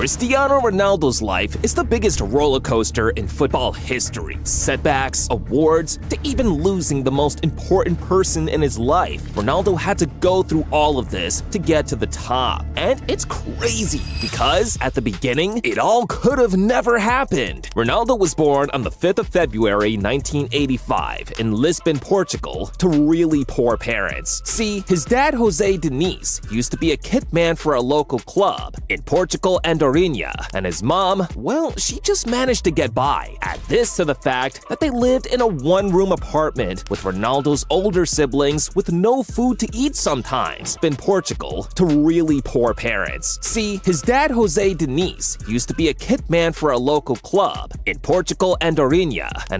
Cristiano Ronaldo's life is the biggest roller coaster in football history. Setbacks, awards, to even losing the most important person in his life. Ronaldo had to go through all of this to get to the top. And it's crazy because at the beginning, it all could have never happened. Ronaldo was born on the 5th of February 1985 in Lisbon, Portugal, to really poor parents. See, his dad Jose Diniz used to be a kit man for a local club in Portugal and and his mom, well, she just managed to get by. Add this to the fact that they lived in a one-room apartment with Ronaldo's older siblings with no food to eat sometimes. In Portugal, to really poor parents. See, his dad Jose Diniz used to be a kit man for a local club in Portugal and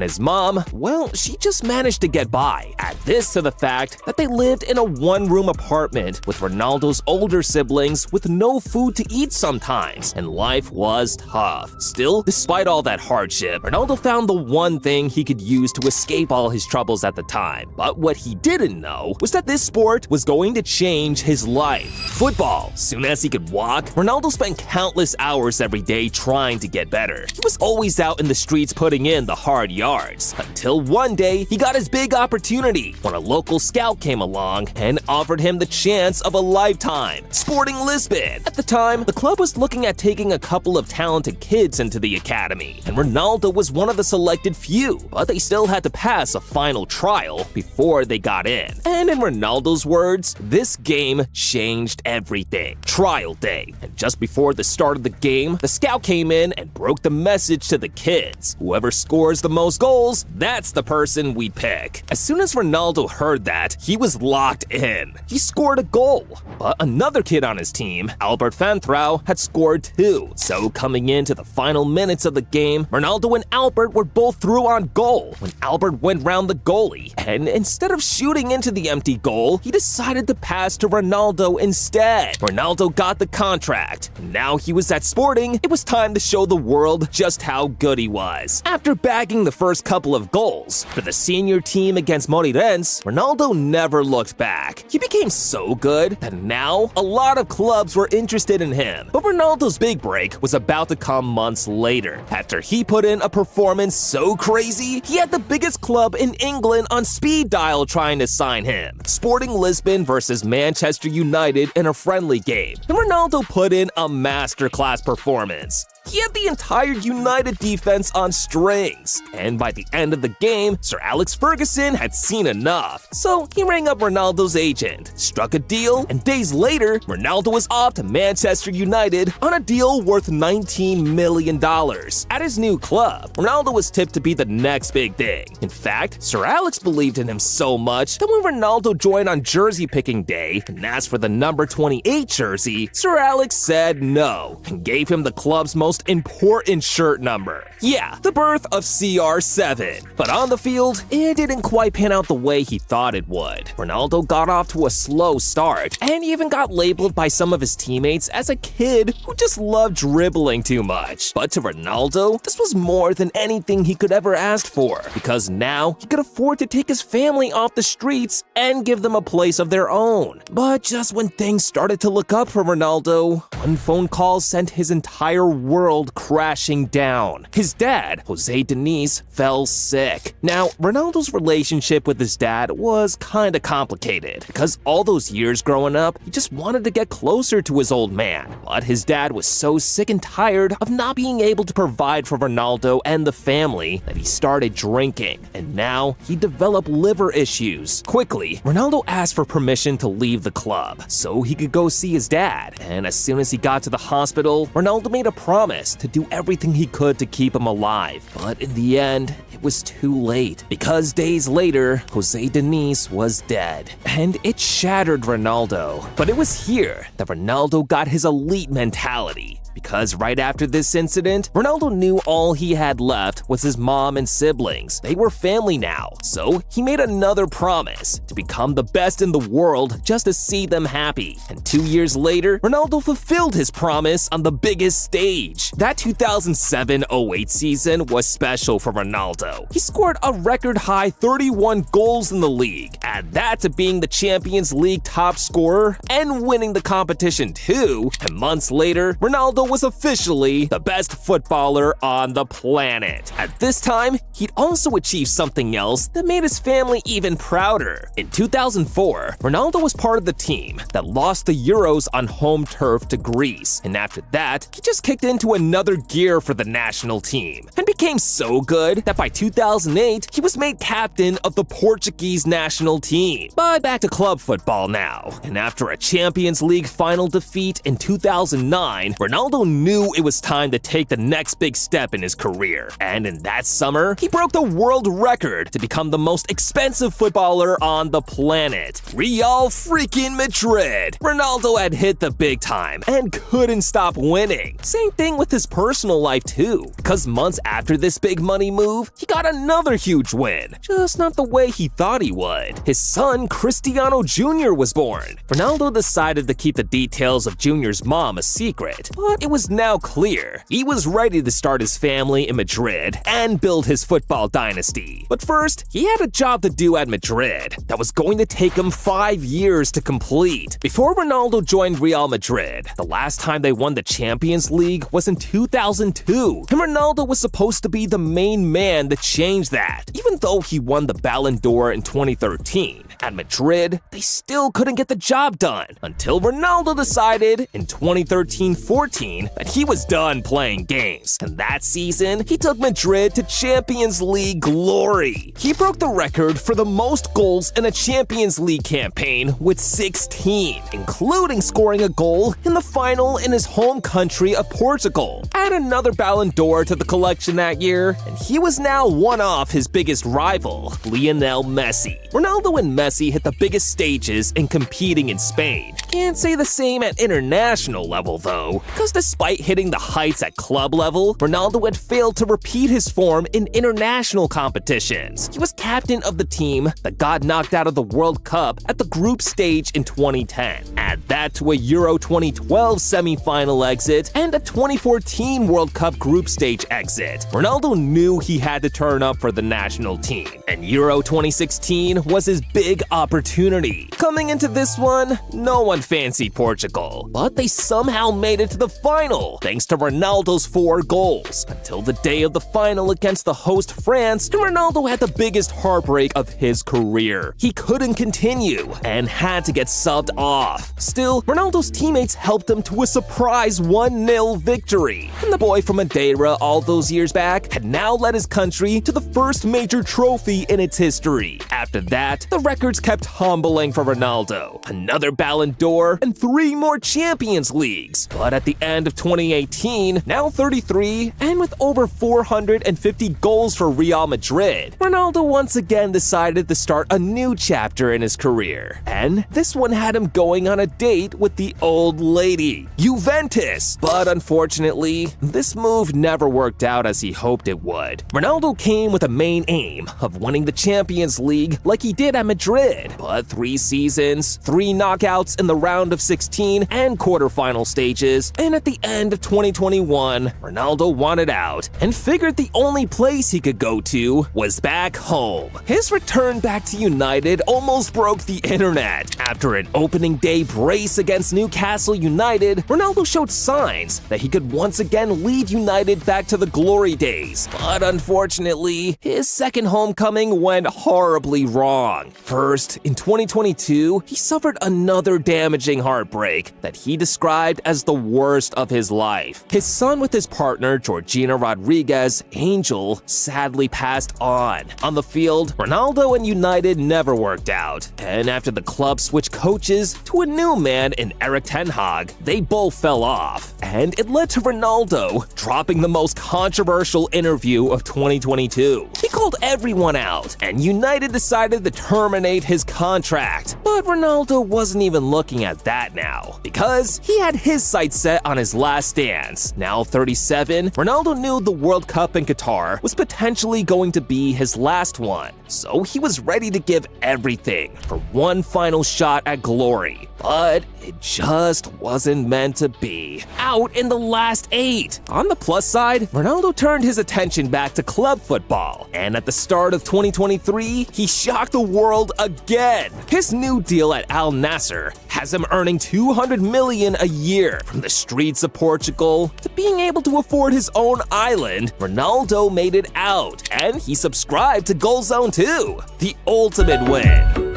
his mom, well, she just managed to get by. Add this to the fact that they lived in a one-room apartment with Ronaldo's older siblings with no food to eat sometimes, and life was tough. Still, despite all that hardship, Ronaldo found the one thing he could use to escape all his troubles at the time. But what he didn't know was that this sport was going to change his life. Football. Soon as he could walk, Ronaldo spent countless hours every day trying to get better. He was always out in the streets putting in the hard yards. Until one day, he got his big opportunity when a local scout came along and offered him the chance of a lifetime. Sporting Lisbon. At the time, the club was looking at taking a couple of talented kids into the academy, and Ronaldo was one of the selected few, but they still had to pass a final trial before they got in. And in Ronaldo's words, this game changed everything. Trial day. And just before the start of the game, the scout came in and broke the message to the kids. Whoever scores the most goals, that's the person we pick. As soon as Ronaldo heard that, he was locked in. He scored a goal, but another kid on his team, Albert Fantrao, had scored too. So coming into the final minutes of the game, Ronaldo and Albert were both through on goal when Albert went round the goalie, and instead of shooting into the empty goal, he decided to pass to Ronaldo instead. Ronaldo got the contract, and now he was at Sporting. It was time to show the world just how good he was. After bagging the first couple of goals for the senior team against Moreirense, Ronaldo never looked back. He became so good that now a lot of clubs were interested in him. But Ronaldo's big break was about to come months later. After he put in a performance so crazy, he had the biggest club in England on speed dial trying to sign him. Sporting Lisbon versus Manchester United in a friendly game, and Ronaldo put in a masterclass performance. He had the entire United defense on strings, and by the end of the game, Sir Alex Ferguson had seen enough. So he rang up Ronaldo's agent, struck a deal, and days later, Ronaldo was off to Manchester United on a deal worth $19 million. At his new club, Ronaldo was tipped to be the next big thing. In fact, Sir Alex believed in him so much that when Ronaldo joined on jersey picking day and asked for the number 28 jersey, Sir Alex said no and gave him the club's most important shirt number. Yeah, the birth of CR7. But on the field, it didn't quite pan out the way he thought it would. Ronaldo got off to a slow start and even got labeled by some of his teammates as a kid who just loved dribbling too much. But to Ronaldo, this was more than anything he could ever ask for, because now he could afford to take his family off the streets and give them a place of their own. But just when things started to look up for Ronaldo, one phone call sent his entire world crashing down. His dad, Jose Diniz, fell sick. Now, Ronaldo's relationship with his dad was kinda complicated, because all those years growing up, he just wanted to get closer to his old man. But his dad was so sick and tired of not being able to provide for Ronaldo and the family that he started drinking, and now he developed liver issues. Quickly, Ronaldo asked for permission to leave the club so he could go see his dad, and as soon as he got to the hospital, Ronaldo made a promise to do everything he could to keep him alive. But in the end, it was too late, because days later, Jose Diniz was dead, and it shattered Ronaldo. But it was here that Ronaldo got his elite mentality. Because right after this incident, Ronaldo knew all he had left was his mom and siblings. They were family now, so he made another promise to become the best in the world just to see them happy. And 2 years later, Ronaldo fulfilled his promise on the biggest stage. That 2007-08 season was special for Ronaldo. He scored a record-high 31 goals in the league. Add that to being the Champions League top scorer and winning the competition too, and months later, Ronaldo Ronaldo was officially the best footballer on the planet. At this time, he'd also achieved something else that made his family even prouder. In 2004, Ronaldo was part of the team that lost the Euros on home turf to Greece, and after that, he just kicked into another gear for the national team and became so good that by 2008, he was made captain of the Portuguese national team. But back to club football now, and after a Champions League final defeat in 2009, Ronaldo knew it was time to take the next big step in his career, and in that summer, he broke the world record to become the most expensive footballer on the planet. Real freaking Madrid! Ronaldo had hit the big time and couldn't stop winning. Same thing with his personal life too, because months after this big money move, he got another huge win, just not the way he thought he would. His son, Cristiano Jr. was born. Ronaldo decided to keep the details of Jr.'s mom a secret, but it was now clear he was ready to start his family in Madrid and build his football dynasty. But first, he had a job to do at Madrid that was going to take him 5 years to complete. Before Ronaldo joined Real Madrid, the last time they won the Champions League was in 2002, and Ronaldo was supposed to be the main man to change that. Even though he won the Ballon d'Or in 2013, at Madrid, they still couldn't get the job done until Ronaldo decided in 2013-14 that he was done playing games. And that season, he took Madrid to Champions League glory. He broke the record for the most goals in a Champions League campaign with 16, including scoring a goal in the final in his home country of Portugal. Add another Ballon d'Or to the collection that year, and he was now one off his biggest rival, Lionel Messi. Ronaldo and Messi hit the biggest stages in competing in Spain. Can't say the same at international level though, because despite hitting the heights at club level, Ronaldo had failed to repeat his form in international competitions. He was captain of the team that got knocked out of the World Cup at the group stage in 2010. Add that to a Euro 2012 semi-final exit and a 2014 World Cup group stage exit. Ronaldo knew he had to turn up for the national team, and Euro 2016 was his big opportunity. Coming into this one, no one fancied Portugal, but they somehow made it to the final thanks to Ronaldo's 4 goals, until the day of the final against the host France, and Ronaldo had the biggest heartbreak of his career. He couldn't continue and had to get subbed off. Still, Ronaldo's teammates helped him to a surprise 1-0 victory, and the boy from Madeira all those years back had now led his country to the first major trophy in its history. After that, the records kept humbling for Ronaldo. Another Ballon d'Or and 3 more Champions Leagues. But at the end of 2018, now 33, and with over 450 goals for Real Madrid, Ronaldo once again decided to start a new chapter in his career. And this one had him going on a date with the old lady, Juventus. But unfortunately, this move never worked out as he hoped it would. Ronaldo came with a main aim of winning the Champions League like he did at Madrid, but 3 seasons, 3 knockouts in the round of 16 and quarterfinal stages, and at the end of 2021, Ronaldo wanted out and figured the only place he could go to was back home. His return back to United almost broke the internet. After an opening day brace against Newcastle United, Ronaldo showed signs that he could once again lead United back to the glory days. But unfortunately, his second homecoming went horribly wrong. First, in 2022, he suffered another damaging heartbreak that he described as the worst of his life. His son with his partner, Georgina Rodriguez, Angel, sadly passed on. On the field, Ronaldo and United never worked out, and after the club switched coaches to a new man in Erik ten Hag, they both fell off, and it led to Ronaldo dropping the most controversial interview of 2022. He called everyone out, and United decided to terminate his contract. But Ronaldo wasn't even looking at that now, because he had his sights set on his last dance. Now 37, Ronaldo knew the World Cup in Qatar was potentially going to be his last one, so he was ready to give everything for one final shot at glory. But it just wasn't meant to be. Out in the last 8. On the plus side, Ronaldo turned his attention back to club football, and at the start of 2023, he shocked the world again. His new deal at Al Nassr has has him earning $200 million a year. From the streets of Portugal to being able to afford his own island, Ronaldo made it out, and he subscribed to Goal Zone 2, the ultimate win.